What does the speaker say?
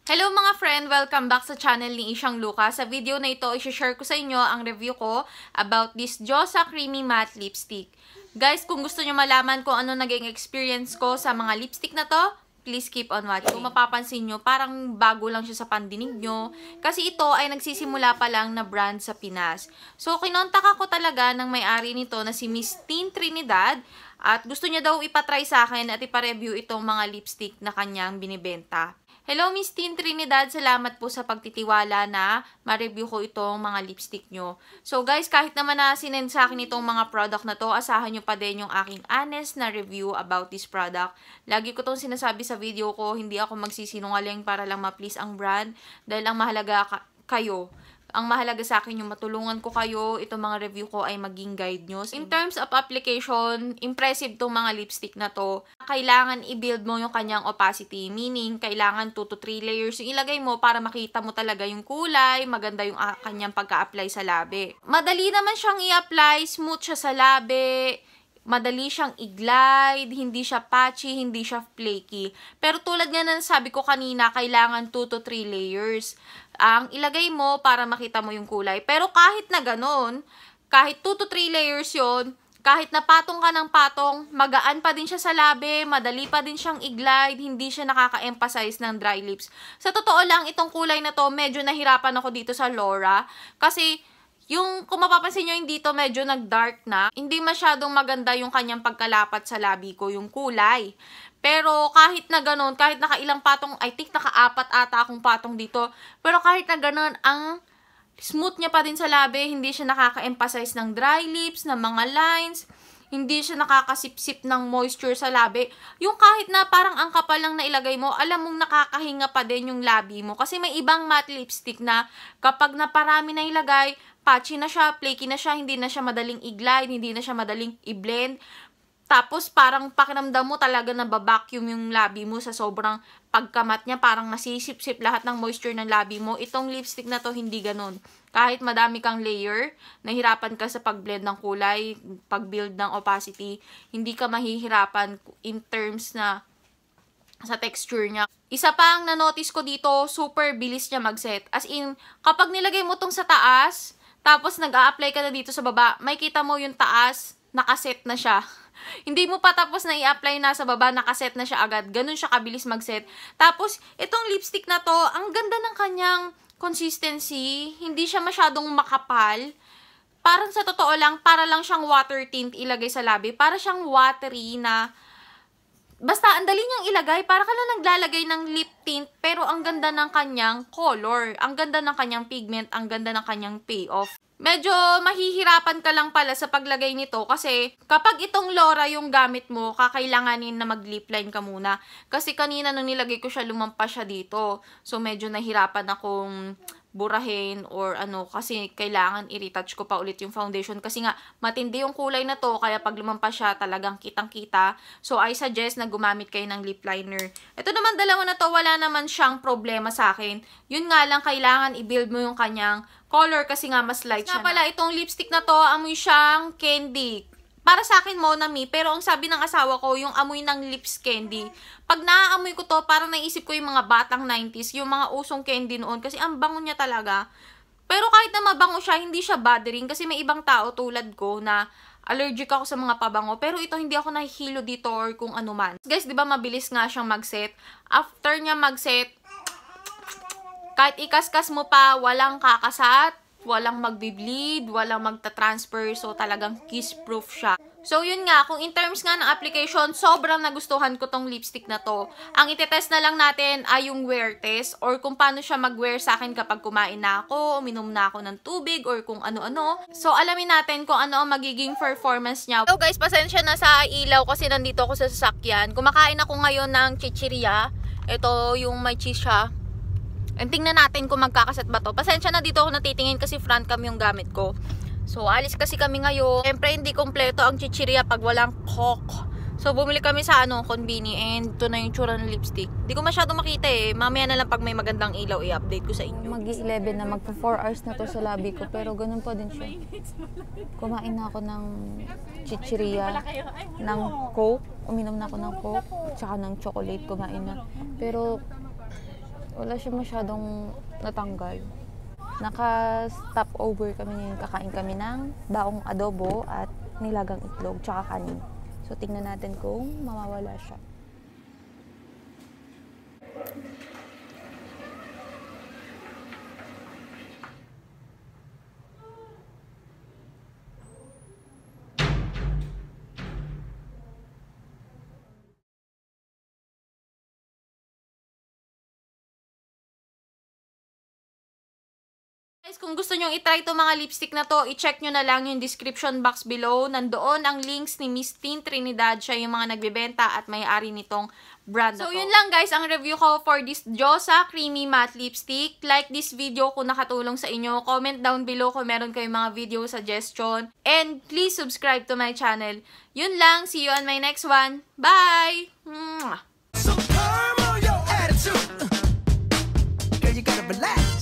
Hello mga friend! Welcome back sa channel ni Ishang Luca. Sa video na ito, i-share ko sa inyo ang review ko about this Josa Creamy Matte Lipstick. Guys, kung gusto nyo malaman kung ano naging experience ko sa mga lipstick na to, please keep on watching. Kung mapapansin nyo, parang bago lang siya sa pandinig nyo. Kasi ito ay nagsisimula pa lang na brand sa Pinas. So, kinontak ako talaga ng may-ari nito na si Miss Tin Trinidad. At gusto niya daw ipatry sa akin at ipareview itong mga lipstick na kanyang binibenta. Hello, Miss Tin Trinidad. Salamat po sa pagtitiwala na ma-review ko itong mga lipstick nyo. So, guys, kahit naman na sinend sa akin itong mga product na to, asahan nyo pa din yung aking honest na review about this product. Lagi ko itong sinasabi sa video ko, hindi ako magsisinungaling para lang ma-please ang brand. Dahil ang mahalaga kayo. Ang mahalaga sa akin yung matulungan ko kayo, itong mga review ko ay maging guide nyo. In terms of application, impressive tong mga lipstick na to. Kailangan i-build mo yung kanyang opacity, meaning kailangan 2 to 3 layers yung ilagay mo para makita mo talaga yung kulay, maganda yung kanyang pagka-apply sa labi. Madali naman siyang i-apply, smooth siya sa labi, madali siyang i-glide, hindi siya patchy, hindi siya flaky. Pero tulad nga na sabi ko kanina, kailangan 2 to 3 layers ang ilagay mo para makita mo yung kulay. Pero kahit na ganon, kahit 2 to 3 layers yon, kahit na patong ka ng patong, magaan pa din siya sa labi, madali pa din siyang i-glide, hindi siya nakaka-emphasize ng dry lips. Sa totoo lang, itong kulay na to, medyo nahirapan ako dito sa Laura. Kasi yung, kung mapapansin nyo yung dito, medyo nag-dark na. Hindi masyadong maganda yung kanyang pagkalapat sa labi ko, yung kulay. Pero kahit na ganun, kahit nakailang patong, I think naka-4 ata akong patong dito. Pero kahit na ganun, ang smooth niya pa din sa labi. Hindi siya nakaka-emphasize ng dry lips, ng mga lines. Hindi siya nakakasipsip ng moisture sa labi. Yung kahit na parang ang kapal lang na ilagay mo, alam mong nakakahinga pa din yung labi mo. Kasi may ibang matte lipstick na kapag naparami na ilagay, patchy na siya, flaky na siya, hindi na siya madaling i-glide, hindi na siya madaling i-blend. Tapos parang pakiramdam mo talaga na babacuum yung labi mo sa sobrang pagkamat niya. Parang nasisip-sip lahat ng moisture ng labi mo. Itong lipstick na to hindi ganun. Kahit madami kang layer, nahirapan ka sa pag-blend ng kulay, pag-build ng opacity, hindi ka mahihirapan in terms na sa texture niya. Isa pa ang na-notice ko dito, super bilis niya mag-set. As in, kapag nilagay mo tong sa taas, tapos nag-a-apply ka na dito sa baba, may kita mo yung taas, nakaset na siya. Hindi mo pa tapos na i-apply na sa baba, nakaset na siya agad. Ganun siya kabilis mag-set. Tapos, itong lipstick na to, ang ganda ng kanyang consistency. Hindi siya masyadong makapal. Parang sa totoo lang, para lang siyang water tint ilagay sa labi. Para siyang watery na, basta ang dali niyang ilagay. Para ka lang naglalagay ng lip tint, pero ang ganda ng kanyang color. Ang ganda ng kanyang pigment. Ang ganda ng kanyang payoff. Medyo mahihirapan ka lang pala sa paglagay nito kasi kapag itong Laura yung gamit mo, kakailanganin na mag-lip line ka muna. Kasi kanina nung nilagay ko siya, lumampas siya dito. So medyo nahirapan akong burahin or ano kasi kailangan i-retouch ko pa ulit yung foundation kasi nga matindi yung kulay na to kaya pag lumampas siya talagang kitang-kita. So I suggest na gumamit kayo ng lip liner. Ito naman dalawa na to, wala naman siyang problema sa akin. Yun nga lang, kailangan i-build mo yung kanyang color kasi nga mas light siya. Nga pala, itong lipstick na to, amoy siyang candy. Para sa akin, Monami, pero ang sabi ng asawa ko, yung amoy ng lips candy. Pag naaamoy ko to, parang naisip ko yung mga batang 90s, yung mga usong candy noon, kasi ang bango niya talaga. Pero kahit na mabango siya, hindi siya bothering, kasi may ibang tao tulad ko na allergic ako sa mga pabango. Pero ito, hindi ako nahihilo dito or kung ano man. Guys, di ba mabilis nga siyang mag-set? After niya mag-set, kahit ikaskas mo pa, walang kakasat, walang magbi-bleed, walang magta-transfer, so talagang kiss-proof siya. So, yun nga, kung in terms nga ng application, sobrang nagustuhan ko tong lipstick na to. Ang itetest na lang natin ay yung wear test, or kung paano siya mag-wear sa akin kapag kumain na ako, uminom na ako ng tubig, or kung ano-ano. So, alamin natin kung ano ang magiging performance niya. So, guys, pasensya na sa ilaw kasi nandito ako sa sasakyan. Kumakain ako ngayon ng chichirya. Ito yung may cheese siya. And tingnan natin kung magkakaset ba to. Pasensya na dito ako natitingin kasi front cam yung gamit ko. So, alis kasi kami ngayon. Siyempre, hindi kompleto ang chichirya pag walang coke. So, bumili kami sa konbini and ito na yung tsura ng lipstick. Hindi ko masyado makita eh. Mamaya na lang pag may magandang ilaw, i-update ko sa inyo. Mag-11 na, magpa 4 hours na to sa labi ko. Pero ganun pa din siya. Kumain na ako ng chichirya, ng coke. Uminom na ako ng coke. Tsaka ng chocolate, kumain na. Pero Wala siya masyadong natanggal. Naka-stop over kami ngayon. Kakain kami ng baong adobo at nilagang itlog, tsaka kanin. So, tingnan natin kung mawawala siya. Guys, kung gusto nyong itry itong mga lipstick na to, i-check nyo na lang yung description box below. Nandoon ang links ni Miss Tin Trinidad. Siya yung mga nagbebenta at may-ari nitong brand na to. So, yun lang guys ang review ko for this Josa Creamy Matte Lipstick. Like this video kung nakatulong sa inyo. Comment down below kung meron kayong mga video suggestion. And please subscribe to my channel. Yun lang. See you on my next one. Bye! Mwah! So calm on your attitude. Girl, you gotta relax.